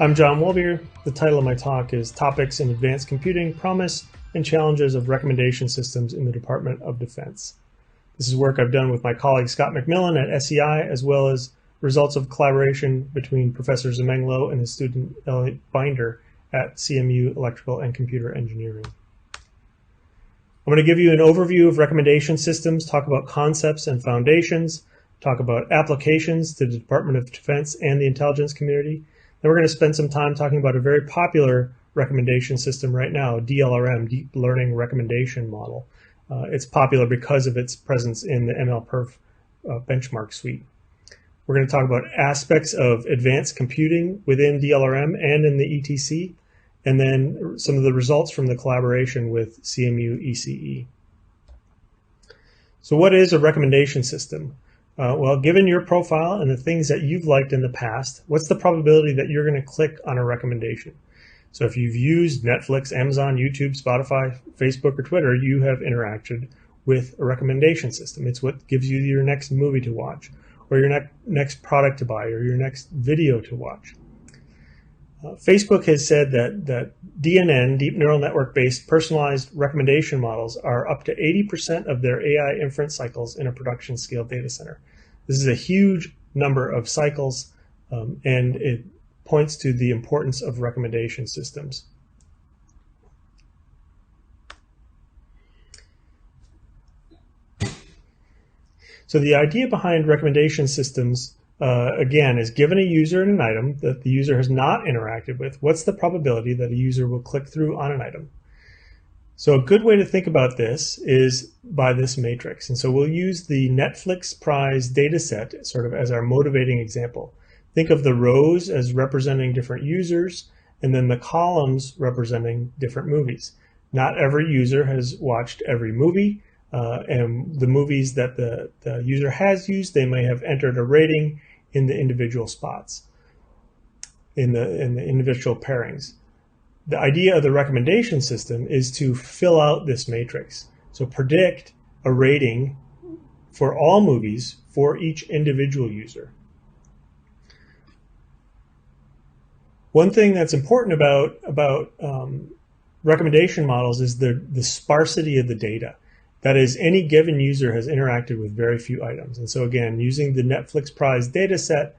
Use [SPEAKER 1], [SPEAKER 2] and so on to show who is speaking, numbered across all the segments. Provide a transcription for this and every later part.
[SPEAKER 1] I'm John Wolbier. The title of my talk is Topics in Advanced Computing, Promise and Challenges of Recommendation Systems in the Department of Defense. This is work I've done with my colleague Scott McMillan at SEI, as well as results of collaboration between Professor Zumeng and his student Elliot Binder at CMU Electrical and Computer Engineering. I'm going to give you an overview of recommendation systems, talk about concepts and foundations, talk about applications to the Department of Defense and the intelligence community. Then we're going to spend some time talking about a very popular recommendation system right now, DLRM, Deep Learning Recommendation Model. It's popular because of its presence in the MLPerf benchmark suite. We're going to talk about aspects of advanced computing within DLRM and in the ETC, and then some of the results from the collaboration with CMU ECE. So what is a recommendation system? Well, given your profile and the things that you've liked in the past, what's the probability that you're going to click on a recommendation? So if you've used Netflix, Amazon, YouTube, Spotify, Facebook, or Twitter, you have interacted with a recommendation system. It's what gives you your next movie to watch, or your next product to buy, or your next video to watch. Facebook has said that DNN, Deep Neural Network-based personalized recommendation models, are up to 80% of their AI inference cycles in a production-scale data center. This is a huge number of cycles, and it points to the importance of recommendation systems. So the idea behind recommendation systems, again, is given a user an item that the user has not interacted with, what's the probability that a user will click through on an item? So a good way to think about this is by this matrix. And so we'll use the Netflix Prize data set sort of as our motivating example. Think of the rows as representing different users, and then the columns representing different movies. Not every user has watched every movie, and the movies that the user has used, they may have entered a rating in the individual spots, in the individual pairings. The idea of the recommendation system is to fill out this matrix. So predict a rating for all movies for each individual user. One thing that's important about recommendation models is the sparsity of the data. That is, any given user has interacted with very few items. And so again, using the Netflix Prize data set,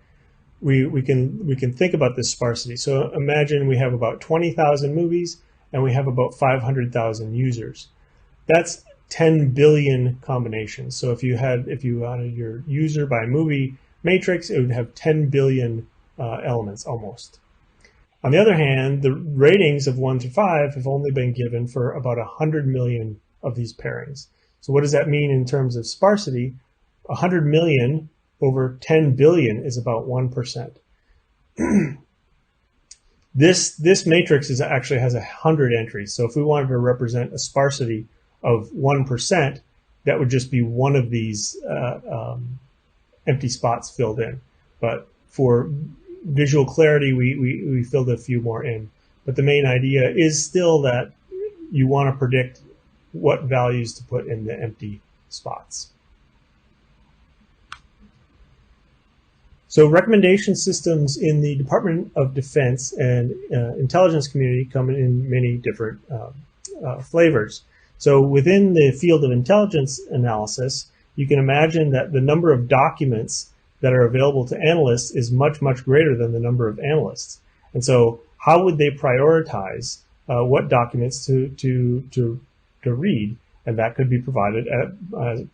[SPEAKER 1] we can think about this sparsity. So imagine we have about 20,000 movies and we have about 500,000 users. That's 10 billion combinations. So if you had your user by movie matrix, it would have 10 billion elements almost. On the other hand, the ratings of 1 to 5 have only been given for about 100 million of these pairings. So what does that mean in terms of sparsity? 100 million over 10 billion is about 1%. This matrix actually has 100 entries. So if we wanted to represent a sparsity of 1%, that would just be one of these empty spots filled in. But for visual clarity, we filled a few more in. But the main idea is still that you want to predict what values to put in the empty spots. So recommendation systems in the Department of Defense and intelligence community come in many different flavors. So within the field of intelligence analysis, you can imagine that the number of documents that are available to analysts is much, much greater than the number of analysts. And so how would they prioritize what documents to read? And that could be provided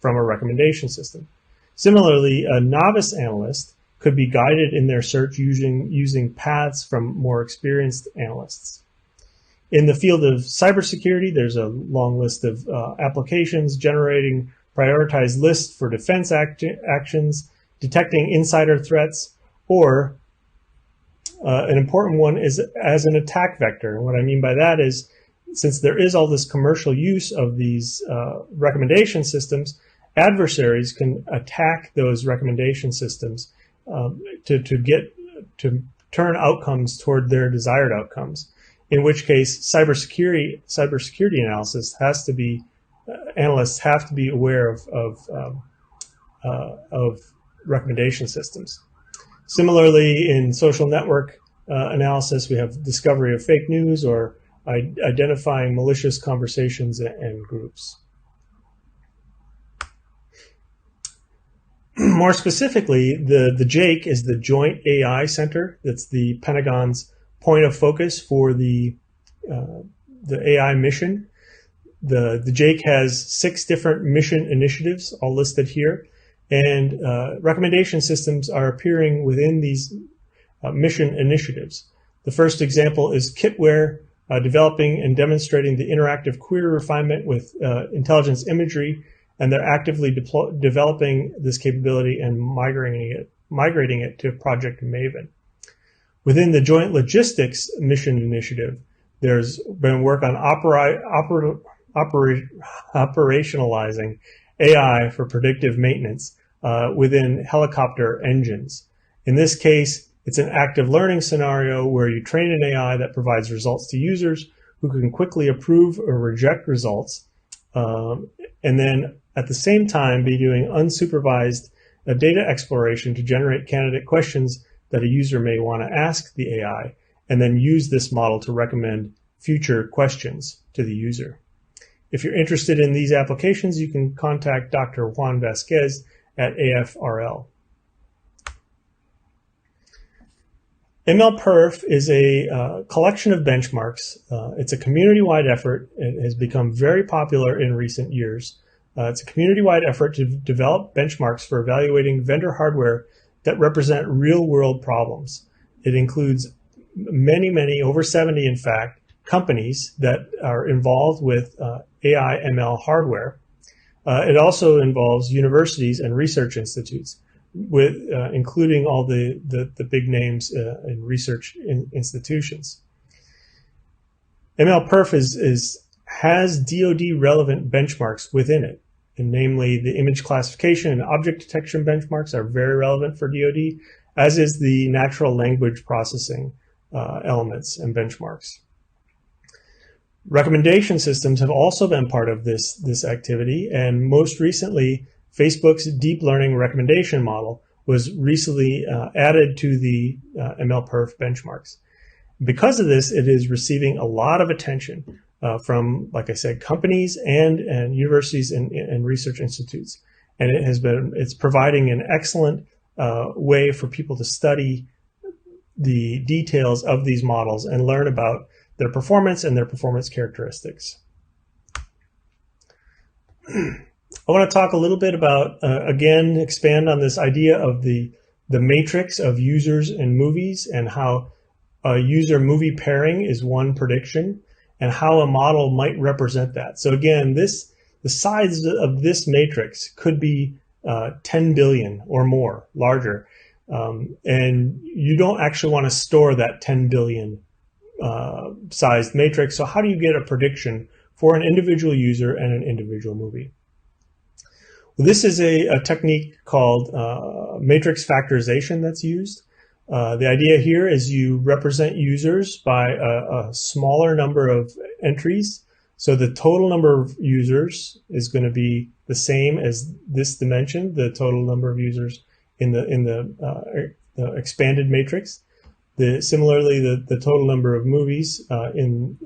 [SPEAKER 1] from a recommendation system. Similarly, a novice analyst could be guided in their search using paths from more experienced analysts. In the field of cybersecurity, there's a long list of applications generating prioritized lists for defense actions, detecting insider threats, or an important one is as an attack vector. And what I mean by that is, since there is all this commercial use of these recommendation systems, adversaries can attack those recommendation systems to turn outcomes toward their desired outcomes. In which case, cybersecurity analysis has to be analysts have to be aware of recommendation systems. Similarly, in social network analysis. We have discovery of fake news or identifying malicious conversations and groups. More specifically, the JAIC is the Joint AI Center. That's the Pentagon's point of focus for the AI mission. The JAIC has 6 different mission initiatives, all listed here, and recommendation systems are appearing within these mission initiatives. The first example is Kitware, developing and demonstrating the interactive query refinement with intelligence imagery, and they're actively developing this capability and migrating it to Project Maven. Within the Joint Logistics Mission Initiative, there's been work on operationalizing AI for predictive maintenance within helicopter engines. In this case, it's an active learning scenario where you train an AI that provides results to users who can quickly approve or reject results, and then at the same time be doing unsupervised data exploration to generate candidate questions that a user may want to ask the AI, and then use this model to recommend future questions to the user. If you're interested in these applications, you can contact Dr. Juan Vasquez at AFRL. MLPerf is a collection of benchmarks. It's a community-wide effort. It has become very popular in recent years. It's a community-wide effort to develop benchmarks for evaluating vendor hardware that represent real-world problems. It includes many, over 70 in fact, companies that are involved with AI ML hardware. It also involves universities and research institutes, with including all the big names in research institutions. MLPerf has DoD relevant benchmarks within it, and namely the image classification and object detection benchmarks are very relevant for DoD, as is the natural language processing elements and benchmarks. Recommendation systems have also been part of this activity, and most recently, Facebook's deep learning recommendation model was recently added to the MLPerf benchmarks. Because of this, it is receiving a lot of attention from, like I said, companies and universities and research institutes, and it's providing an excellent way for people to study the details of these models and learn about their performance and their performance characteristics. I want to talk a little bit about, again, expand on this idea of the matrix of users in movies, and how a user-movie pairing is one prediction, and how a model might represent that. So again, the size of this matrix could be 10 billion or more, larger, and you don't actually want to store that 10 billion sized matrix. So how do you get a prediction for an individual user and an individual movie? This is a technique called matrix factorization that's used. The idea here is you represent users by a smaller number of entries. So the total number of users is going to be the same as this dimension, the total number of users in the expanded matrix. Similarly, the total number of movies in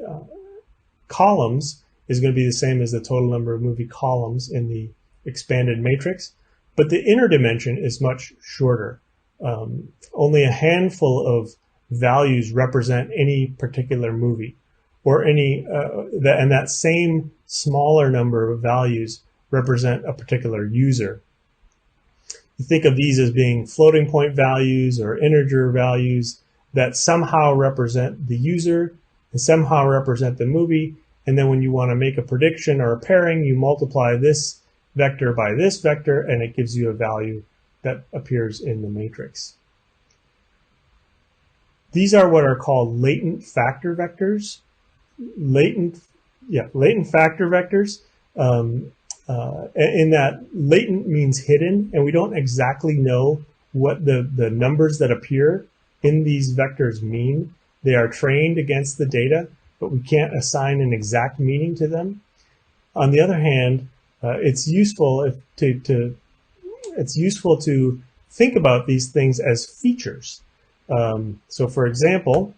[SPEAKER 1] columns is going to be the same as the total number of movie columns in the expanded matrix, but the inner dimension is much shorter. Only a handful of values represent any particular movie, or and that same smaller number of values represent a particular user. You think of these as being floating point values or integer values that somehow represent the user and somehow represent the movie, and then when you want to make a prediction or a pairing, you multiply this vector by this vector, and it gives you a value that appears in the matrix. These are what are called latent factor vectors. Latent factor vectors. In that latent means hidden, and we don't exactly know what the numbers that appear in these vectors mean. They are trained against the data, but we can't assign an exact meaning to them. On the other hand, it's useful to think about these things as features. So for example,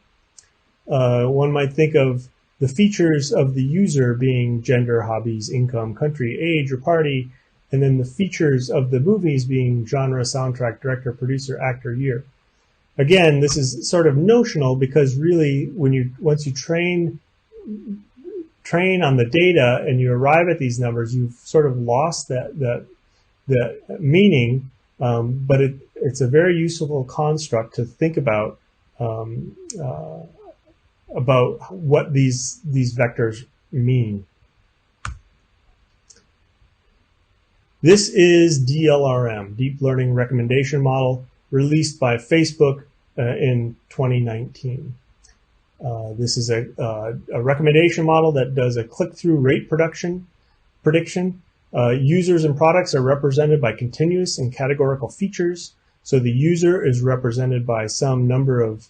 [SPEAKER 1] one might think of the features of the user being gender, hobbies, income, country, age, or party, and then the features of the movies being genre, soundtrack, director, producer, actor, year. Again, this is sort of notional because really, once you train on the data and you arrive at these numbers, you've sort of lost that meaning. But it's a very useful construct to think about what these vectors mean. This is DLRM, Deep Learning Recommendation Model, released by Facebook in 2019. This is a recommendation model that does a click-through rate prediction. Users and products are represented by continuous and categorical features. So the user is represented by some number of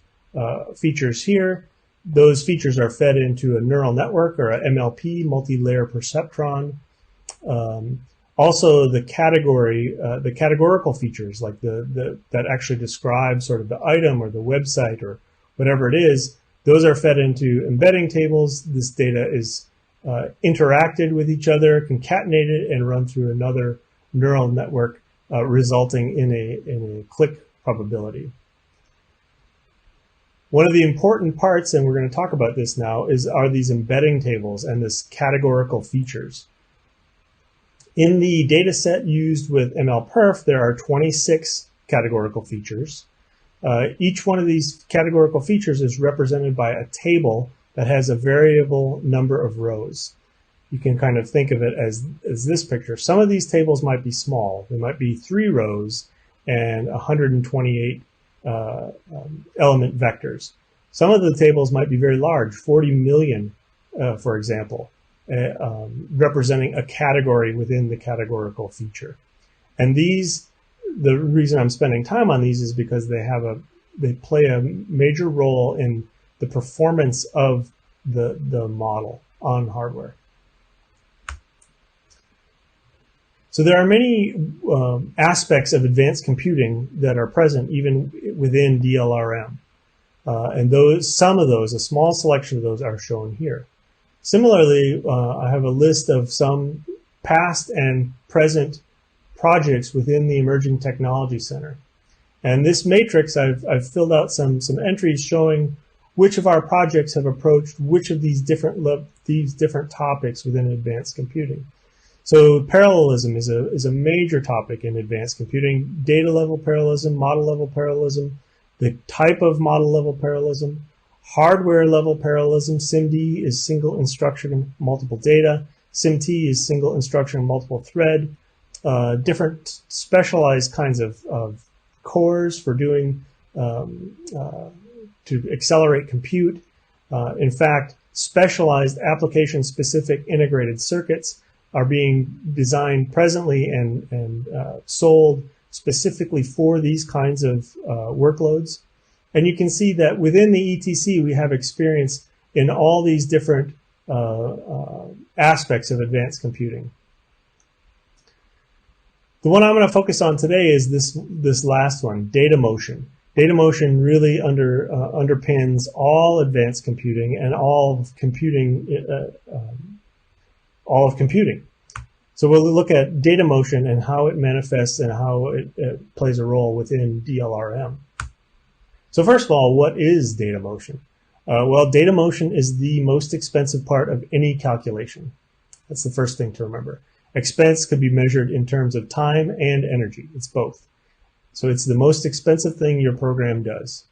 [SPEAKER 1] features here. Those features are fed into a neural network or a MLP, multi-layer perceptron. Also, the categorical features, like that actually describe sort of the item or the website or whatever it is, those are fed into embedding tables. This data is interacted with each other, concatenated, and run through another neural network, resulting in a click probability. One of the important parts, and we're going to talk about this now, are these embedding tables and this categorical features. In the data set used with MLPerf, there are 26 categorical features. Each one of these categorical features is represented by a table that has a variable number of rows. You can kind of think of it as this picture. Some of these tables might be small. There might be 3 rows and 128 element vectors. Some of the tables might be very large, 40 million, for example, representing a category within the categorical feature. And the reason I'm spending time on these is because they play a major role in the performance of the model on hardware. So there are many aspects of advanced computing that are present even within DLRM. And some of those, a small selection of those, are shown here. Similarly, I have a list of some past and present projects within the Emerging Technology Center. And this matrix, I've filled out some entries showing which of our projects have approached which of these different topics within advanced computing. So parallelism is a major topic in advanced computing. Data level parallelism, model level parallelism, the type of model level parallelism, hardware level parallelism. SIMD is single instruction, multiple data. SIMT is single instruction, multiple thread. Different specialized kinds of cores for doing to accelerate compute. In fact, specialized application-specific integrated circuits are being designed presently and sold specifically for these kinds of workloads. And you can see that within the ETC, we have experience in all these different aspects of advanced computing. The one I'm going to focus on today is this last one, data motion. Data motion really underpins all advanced computing and all of computing. So we'll look at data motion and how it manifests and how it plays a role within DLRM. So first of all, what is data motion? Well, data motion is the most expensive part of any calculation. That's the first thing to remember. Expense could be measured in terms of time and energy. It's both. So it's the most expensive thing your program does.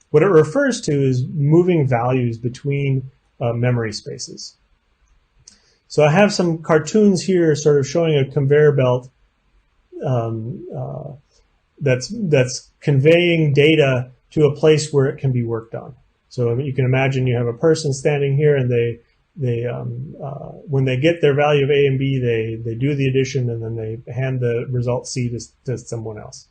[SPEAKER 1] What it refers to is moving values between memory spaces. So I have some cartoons here sort of showing a conveyor belt that's conveying data to a place where it can be worked on. So you can imagine you have a person standing here and they when they get their value of A and B, they do the addition and then they hand the result C to someone else.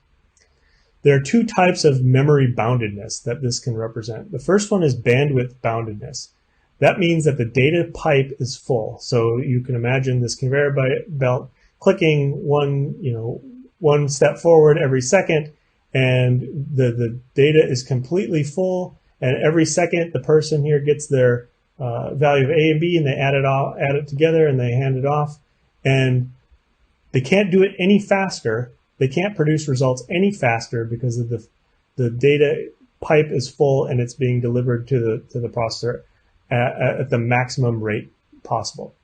[SPEAKER 1] There are 2 types of memory boundedness that this can represent. The first one is bandwidth boundedness. That means that the data pipe is full. So you can imagine this conveyor belt clicking one step forward every second, and the data is completely full, and every second the person here gets their value of A and B, and they add it together, and they hand it off, and they can't do it any faster. They can't produce results any faster because of the data pipe is full and it's being delivered to the processor at the maximum rate possible.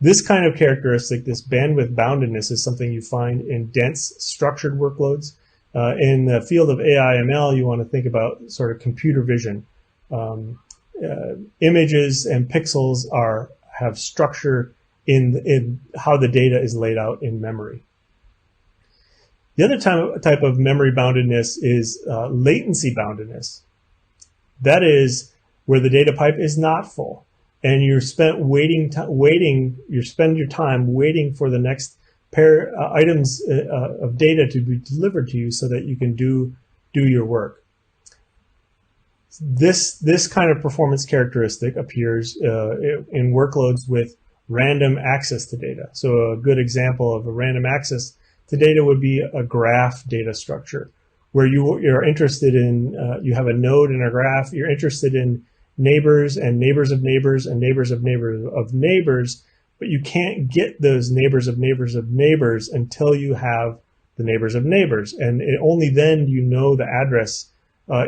[SPEAKER 1] This kind of characteristic, this bandwidth boundedness, is something you find in dense structured workloads. In the field of AI/ML, you want to think about sort of computer vision. Images and pixels have structure in how the data is laid out in memory. The other type of memory boundedness is latency boundedness. That is where the data pipe is not full, and you spend your time waiting for the next pair items of data to be delivered to you so that you can do your work. This kind of performance characteristic appears in workloads with random access to data. So a good example of a random access to data would be a graph data structure, where you're interested in, you have a node in a graph, you're interested in neighbors and neighbors of neighbors and neighbors of neighbors of neighbors, but you can't get those neighbors of neighbors of neighbors until you have the neighbors of neighbors. And only then do you know the address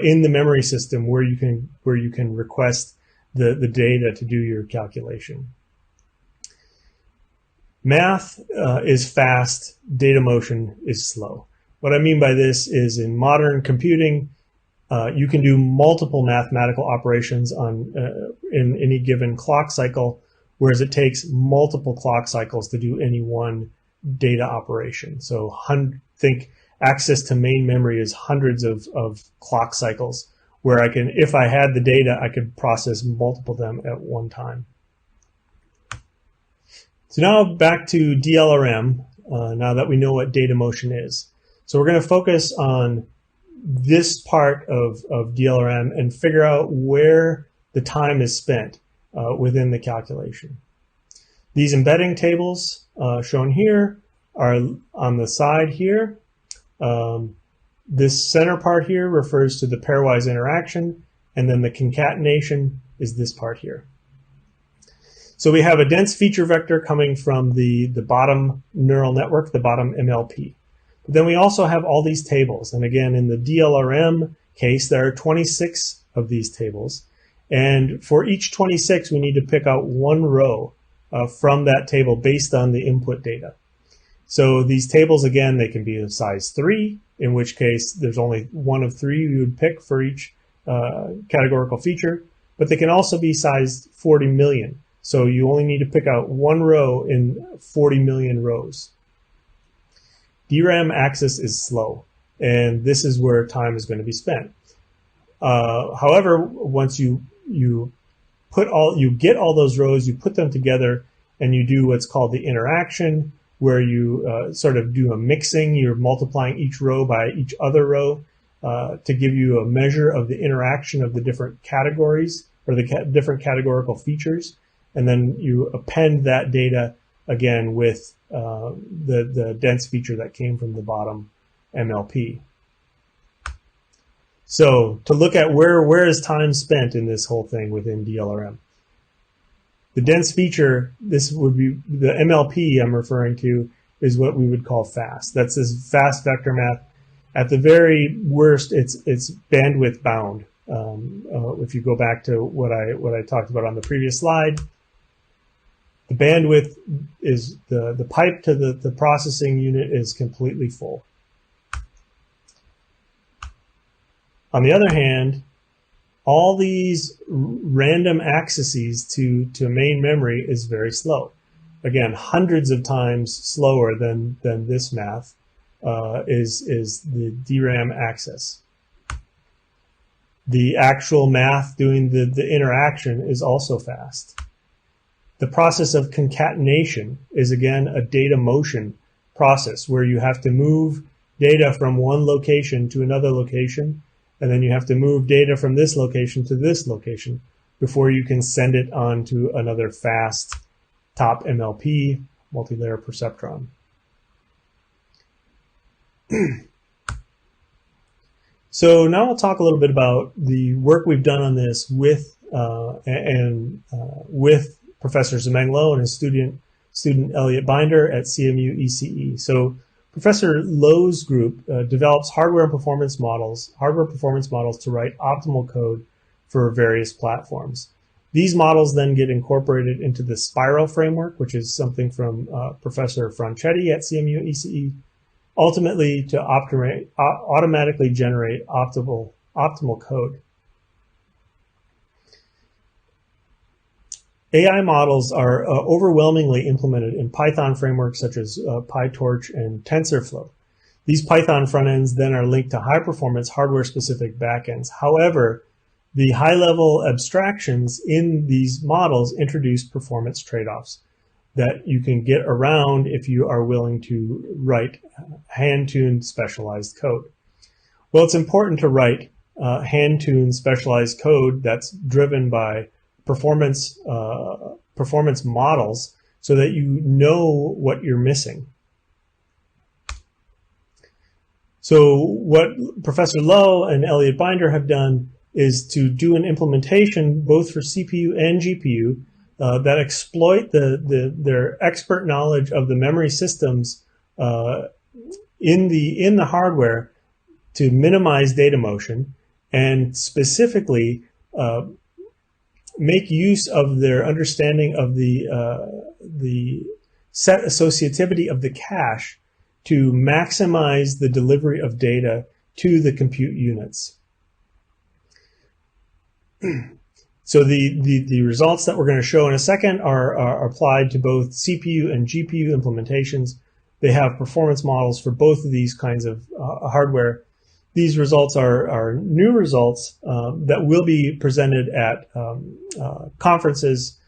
[SPEAKER 1] in the memory system where you can request the data to do your calculation. Math is fast, data motion is slow. What I mean by this is in modern computing, you can do multiple mathematical operations in any given clock cycle, whereas it takes multiple clock cycles to do any one data operation. So think access to main memory is hundreds of clock cycles, where if I had the data, I could process multiple of them at one time. So now back to DLRM, now that we know what data motion is. So we're going to focus on this part of DLRM and figure out where the time is spent within the calculation. These embedding tables shown here are on the side here. This center part here refers to the pairwise interaction, and then the concatenation is this part here. So we have a dense feature vector coming from the bottom neural network, the bottom MLP. But then we also have all these tables. And again, in the DLRM case, there are 26 of these tables. And for each 26, we need to pick out one row from that table based on the input data. So these tables, again, they can be of size 3, in which case there's only one of 3 you would pick for each categorical feature. But they can also be sized 40 million. So you only need to pick out one row in 40 million rows. DRAM access is slow, and this is where time is going to be spent. However, once you get all those rows, you put them together, and you do what's called the interaction, where you sort of do a mixing. You're multiplying each row by each other row to give you a measure of the interaction of the different categories or the different categorical features. And then you append that data again with the dense feature that came from the bottom MLP. So to look at where is time spent in this whole thing within DLRM. The dense feature, this would be the MLP I'm referring to, is what we would call fast. That's this fast vector math. At the very worst, it's bandwidth bound. If you go back to what I talked about on the previous slide, the bandwidth is the pipe to the processing unit is completely full. On the other hand, all these random accesses to main memory is very slow. Again, hundreds of times slower than this math is the DRAM access. The actual math doing the interaction is also fast. The process of concatenation is, again, a data motion process where you have to move data from one location to another location, and then you have to move data from this location to this location before you can send it on to another fast top MLP, multi-layer perceptron. So now we'll talk a little bit about the work we've done on this with with Professor Zemeng Lo and his student Elliot Binder at CMU ECE. So Professor Lo's group develops hardware performance models to write optimal code for various platforms. These models then get incorporated into the Spiral framework, which is something from Professor Franchetti at CMU ECE, ultimately to automatically generate optimal code. AI models are overwhelmingly implemented in Python frameworks such as PyTorch and TensorFlow. These Python front ends then are linked to high-performance hardware-specific backends. However, the high-level abstractions in these models introduce performance trade-offs that you can get around if you are willing to write hand-tuned specialized code. Well, it's important to write hand-tuned specialized code that's driven by performance models so that you know what you're missing. So what Professor Lo and Elliot Binder have done is to do an implementation both for CPU and GPU that exploit their expert knowledge of the memory systems in the hardware to minimize data motion, and specifically make use of their understanding of the set associativity of the cache to maximize the delivery of data to the compute units. So the results that we're going to show in a second are applied to both CPU and GPU implementations. They have performance models for both of these kinds of hardware. These results are new results that will be presented at conferences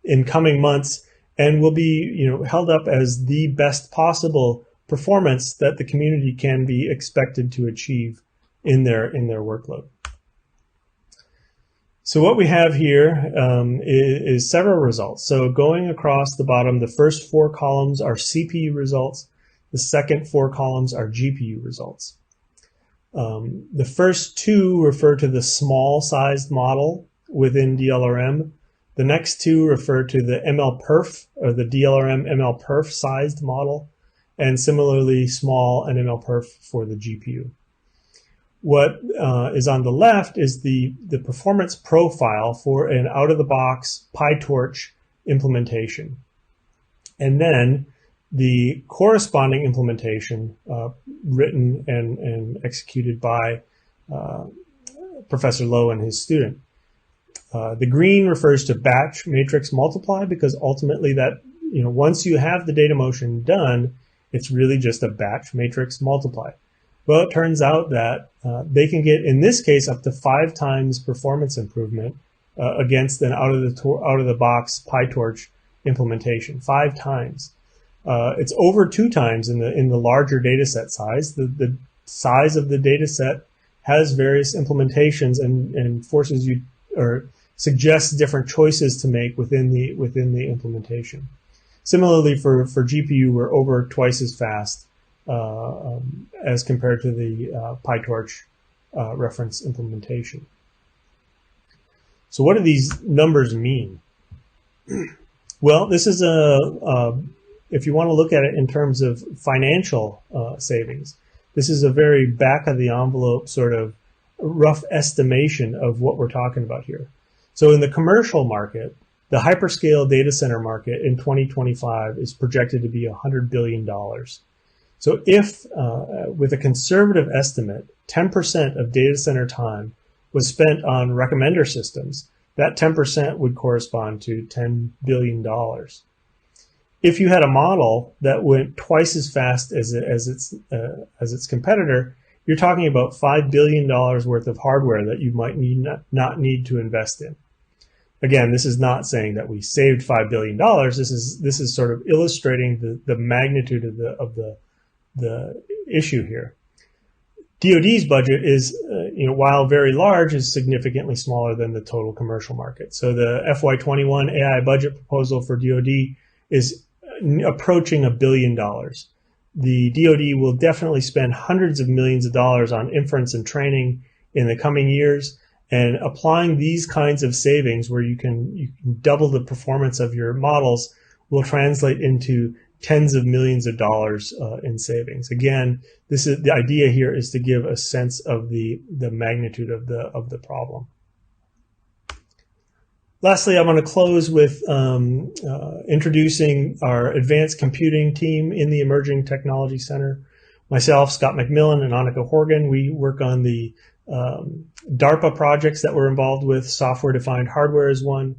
[SPEAKER 1] in coming months, and will be held up as the best possible performance that the community can be expected to achieve in their workload. So what we have here is several results. So going across the bottom, the first 4 columns are CPU results. The second 4 columns are GPU results. The first 2 refer to the small-sized model within DLRM. The next 2 refer to the MLPerf, or the DLRM MLPerf sized model, and similarly small and MLPerf for the GPU. What is on the left is the performance profile for an out-of-the-box PyTorch implementation. And then the corresponding implementation written and executed by Professor Lo and his student. The green refers to batch matrix multiply, because ultimately that, once you have the data motion done, it's really just a batch matrix multiply. Well, it turns out that they can get, in this case, up to 5 times performance improvement against an out-of-the-box PyTorch implementation. 5 times. It's over 2 times in the larger data set size. The size of the data set has various implementations and forces you, or suggests different choices to make within the implementation. Similarly, for GPU, we're over twice as fast as compared to the PyTorch reference implementation. So what do these numbers mean? Well, this is if you want to look at it in terms of financial savings, this is a very back-of-the-envelope sort of rough estimation of what we're talking about here. So in the commercial market, the hyperscale data center market in 2025 is projected to be $100 billion. So if, with a conservative estimate, 10% of data center time was spent on recommender systems, that 10% would correspond to $10 billion. If you had a model that went twice as fast as its competitor, you're talking about $5 billion worth of hardware that you might not need to invest in. Again, this is not saying that we saved $5 billion. This is sort of illustrating the magnitude of the issue here. DoD's budget is, while very large, is significantly smaller than the total commercial market. So the FY21 AI budget proposal for DoD is approaching $1 billion. the DoD will definitely spend hundreds of millions of dollars on inference and training in the coming years. And applying these kinds of savings, where you can double the performance of your models, will translate into tens of millions of dollars in savings. Again, this is the idea here, is to give a sense of the magnitude of the problem. Lastly, I'm going to close with introducing our advanced computing team in the Emerging Technology Center. Myself, Scott McMillan, and Annika Horgan, we work on the DARPA projects that we're involved with. Software-defined hardware is one.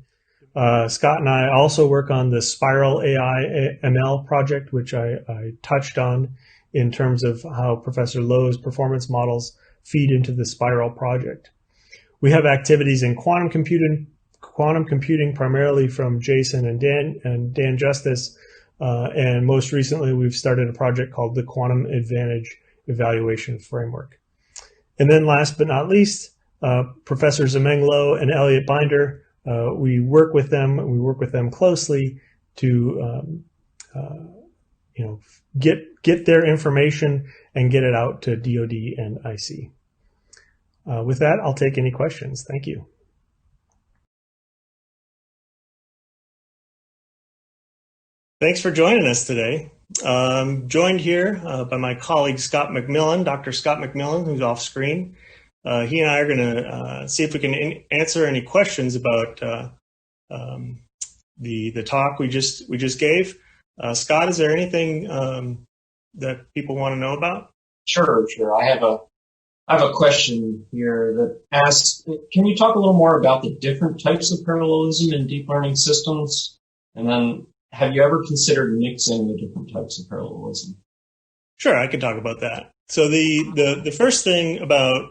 [SPEAKER 1] Scott and I also work on the Spiral AI ML project, which I touched on in terms of how Professor Lowe's performance models feed into the Spiral project. We have activities in quantum computing primarily from Jason and Dan Justice, and most recently we've started a project called the Quantum Advantage Evaluation Framework. And then last but not least, Professor Zemeng Lo and Elliot Binder, we work with them closely to get their information and get it out to DoD and IC. With that, I'll take any questions. Thank you. Thanks for joining us today. I'm joined here by my colleague Scott McMillan, Dr. Scott McMillan, who's off screen. He and I are going to see if we can answer any questions about the talk we just gave. Scott, is there anything that people want to know about?
[SPEAKER 2] Sure. I have a question here that asks, can you talk a little more about the different types of parallelism in deep learning systems? And then, have you ever considered mixing the different types of parallelism?
[SPEAKER 1] Sure, I can talk about that. So the first thing about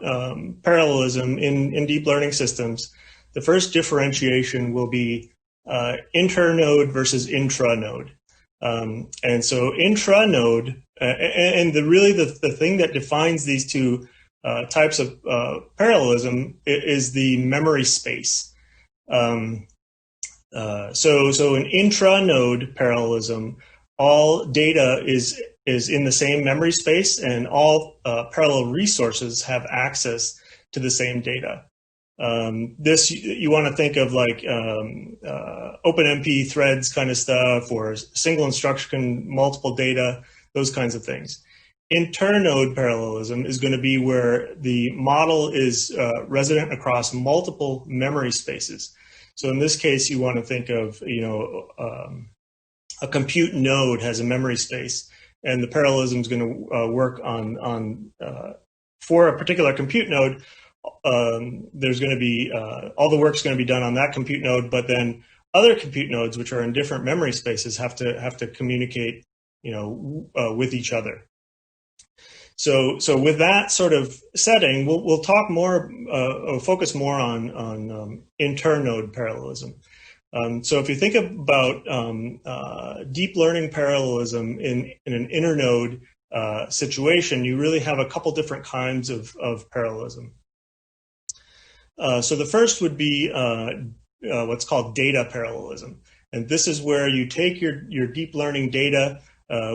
[SPEAKER 1] parallelism in deep learning systems, the first differentiation will be internode versus intranode. And so intranode, and the thing that defines these two types of parallelism is the memory space. So in intranode parallelism, all data is in the same memory space, and all parallel resources have access to the same data. This you want to think of like OpenMP threads kind of stuff, or single instruction, multiple data, those kinds of things. Internode parallelism is going to be where the model is resident across multiple memory spaces. So in this case, you want to think of, a compute node has a memory space, and the parallelism is going to work on for a particular compute node. There's going to be all the work's going to be done on that compute node, but then other compute nodes, which are in different memory spaces, have to communicate, with each other. So with that sort of setting, we'll talk more, focus more on internode parallelism. So if you think about deep learning parallelism in an internode situation, you really have a couple different kinds of parallelism. So the first would be what's called data parallelism. And this is where you take your deep learning data,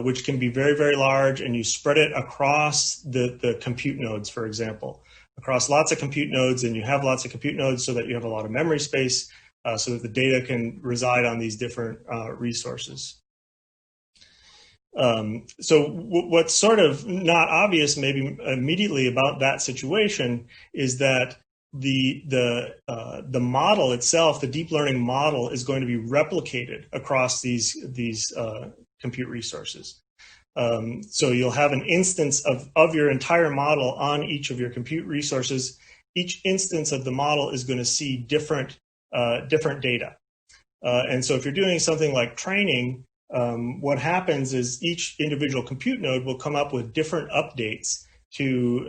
[SPEAKER 1] which can be very, very large, and you spread it across the compute nodes, for example, across lots of compute nodes, and you have lots of compute nodes so that you have a lot of memory space, so that the data can reside on these different resources. So what's sort of not obvious maybe immediately about that situation is that the model itself, the deep learning model, is going to be replicated across these compute resources. So you'll have an instance of your entire model on each of your compute resources. Each instance of the model is going to see different data. And so if you're doing something like training, what happens is each individual compute node will come up with different updates to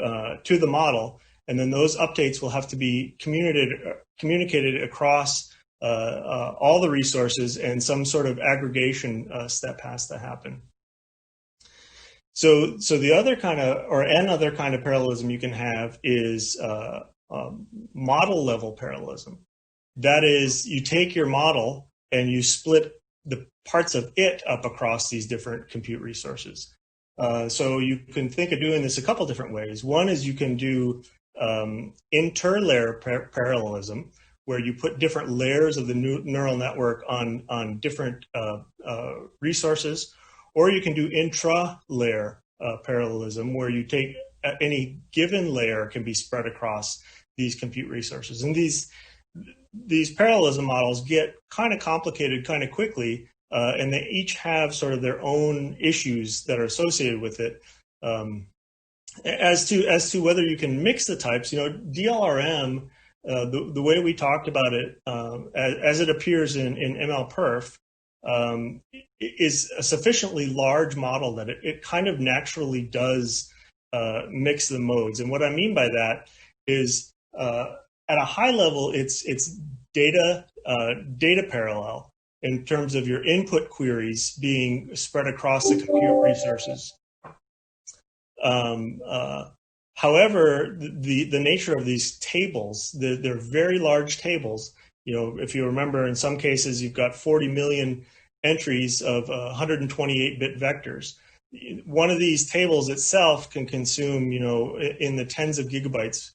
[SPEAKER 1] the model, and then those updates will have to be communicated across all the resources, and some sort of aggregation step has to happen. So the other kind of, or another kind of parallelism you can have is model level parallelism. That is, you take your model and you split the parts of it up across these different compute resources. So you can think of doing this a couple different ways. One is you can do inter-layer parallelism, where you put different layers of the neural network on different resources, or you can do intra-layer parallelism, where you take any given layer can be spread across these compute resources. And these parallelism models get kind of complicated kind of quickly, and they each have sort of their own issues that are associated with it. As to whether you can mix the types, DLRM, the way we talked about it, as it appears in MLPerf, is a sufficiently large model that it kind of naturally does mix the modes. And what I mean by that is, at a high level, it's data parallel in terms of your input queries being spread across the compute resources. However, the nature of these tables, they're very large tables. If you remember, in some cases, you've got 40 million entries of 128-bit vectors. One of these tables itself can consume, in the tens of gigabytes.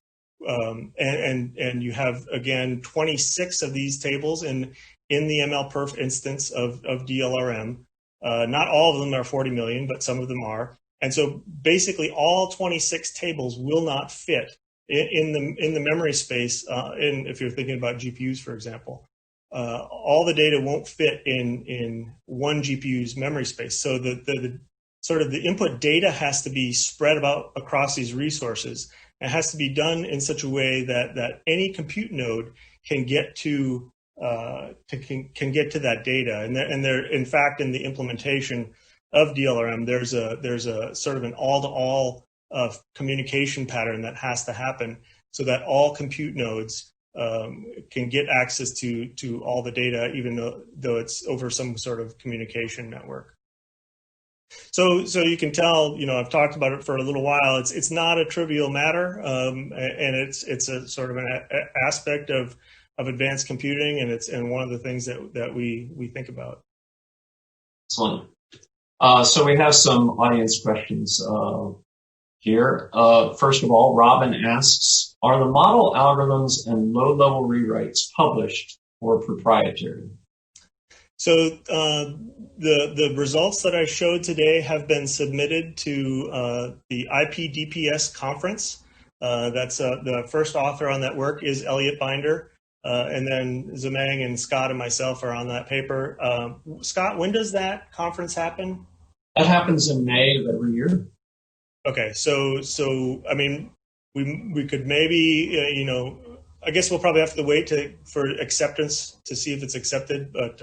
[SPEAKER 1] And you have, again, 26 of these tables in the MLPerf instance of DLRM. Not all of them are 40 million, but some of them are. And so basically all 26 tables will not fit in the memory space, if you're thinking about GPUs, for example. All the data won't fit in one GPU's memory space. So the sort of the input data has to be spread across these resources. It has to be done in such a way that any compute node can get to that data. And there, in fact, in the implementation of DLRM, there's a sort of an all-to-all communication pattern that has to happen so that all compute nodes can get access to all the data, even though it's over some sort of communication network. So you can tell, I've talked about it for a little while. It's not a trivial matter, and it's a sort of an aspect of advanced computing, and one of the things that we think about.
[SPEAKER 2] Excellent. So we have some audience questions here. First of all, Robin asks, are the model algorithms and low-level rewrites published or proprietary?
[SPEAKER 1] So the results that I showed today have been submitted to the IPDPS conference. That's the first author on that work is Elliot Binder. And then Zemang and Scott and myself are on that paper. Scott, when does that conference happen?
[SPEAKER 2] That happens in May of every year.
[SPEAKER 1] Okay, so I mean, we could maybe, I guess we'll probably have to wait for acceptance to see if it's accepted. But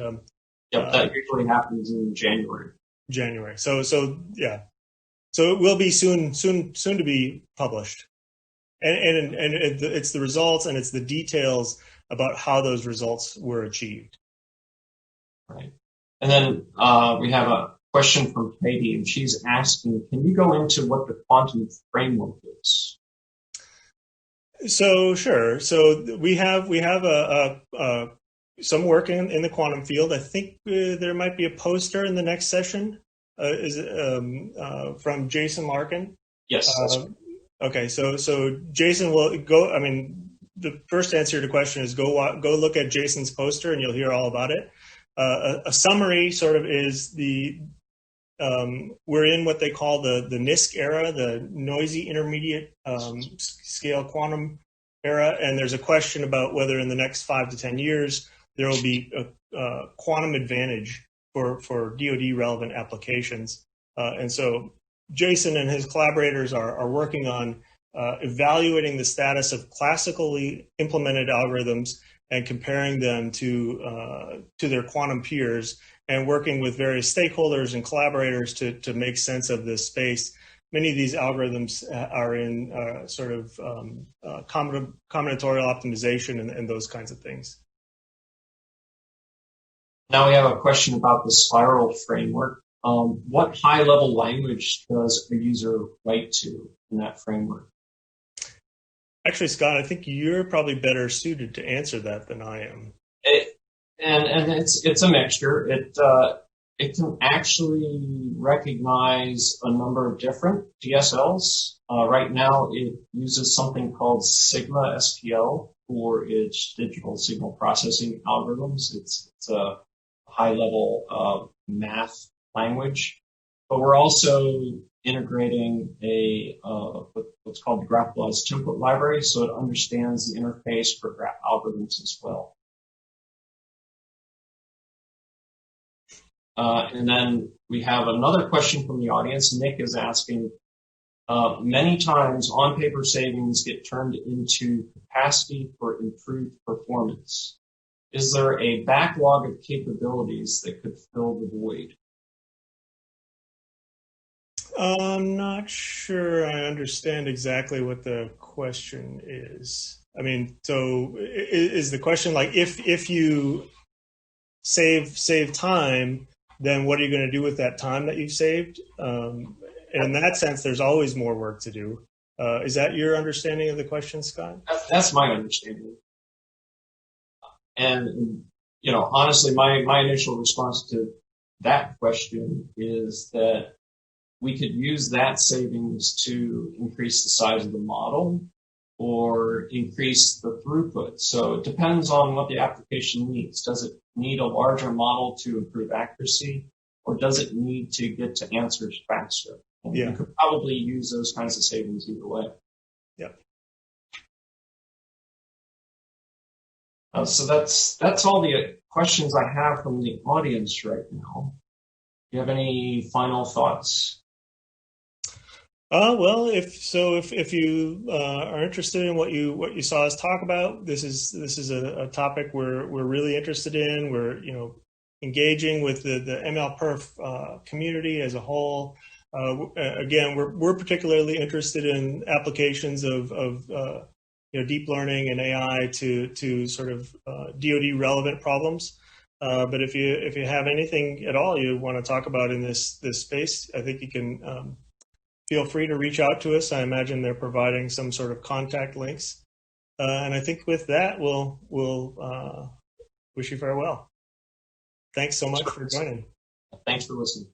[SPEAKER 2] yep, that usually happens in January.
[SPEAKER 1] January. So yeah, so it will be soon to be published, and it's the results and it's the details about how those results were achieved.
[SPEAKER 2] Right. And then we have a question from Katie, and she's asking, can you go into what the quantum framework is?
[SPEAKER 1] So sure. So we have some work in the quantum field. I think there might be a poster in the next session. Is it from Jason Larkin?
[SPEAKER 2] Yes.
[SPEAKER 1] Okay. So Jason will go. I mean, the first answer to the question is go look at Jason's poster, and you'll hear all about it. A summary sort of is we're in what they call the NISQ era, the noisy intermediate scale quantum era, and there's a question about whether in the next 5 to 10 years there will be a quantum advantage for DoD relevant applications. And so Jason and his collaborators are working on evaluating the status of classically implemented algorithms and comparing them to their quantum peers, and working with various stakeholders and collaborators to make sense of this space. Many of these algorithms are in sort of combinatorial optimization and those kinds of things.
[SPEAKER 2] Now we have a question about the spiral framework. What high-level language does a user write to in that framework?
[SPEAKER 1] Actually, Scott, I think you're probably better suited to answer that than I am.
[SPEAKER 2] And it's a mixture. it can actually recognize a number of different DSLs. Right now, it uses something called Sigma SPL for its digital signal processing algorithms. It's a high-level math language, but we're also integrating what's called the GraphLaws template library, so it understands the interface for graph algorithms as well. And then we have another question from the audience. Nick is asking, many times on-paper savings get turned into capacity for improved performance. Is there a backlog of capabilities that could fill the void?
[SPEAKER 1] I'm not sure I understand exactly what the question is. I mean, so is the question like if you save time, then what are you going to do with that time that you've saved? And in that sense, there's always more work to do. Is that your understanding of the question, Scott?
[SPEAKER 2] That's my understanding. And, you know, honestly, my initial response to that question is that we could use that savings to increase the size of the model or increase the throughput. So it depends on what the application needs. Does it need a larger model to improve accuracy, or does it need to get to answers faster? And
[SPEAKER 1] Yeah.
[SPEAKER 2] you could probably use those kinds of savings either way.
[SPEAKER 1] Yep.
[SPEAKER 2] So that's all the questions I have from the audience right now. Do you have any final thoughts?
[SPEAKER 1] Well, if you are interested in what you saw us talk about, this is a topic we're really interested in. We're engaging with the MLPerf community as a whole. Again, we're particularly interested in applications of deep learning and AI to sort of DoD relevant problems. But if you have anything at all you want to talk about in this space, I think you can. Feel free to reach out to us. I imagine they're providing some sort of contact links. And I think with that, we'll wish you farewell. Thanks so much for joining.
[SPEAKER 2] Thanks for listening.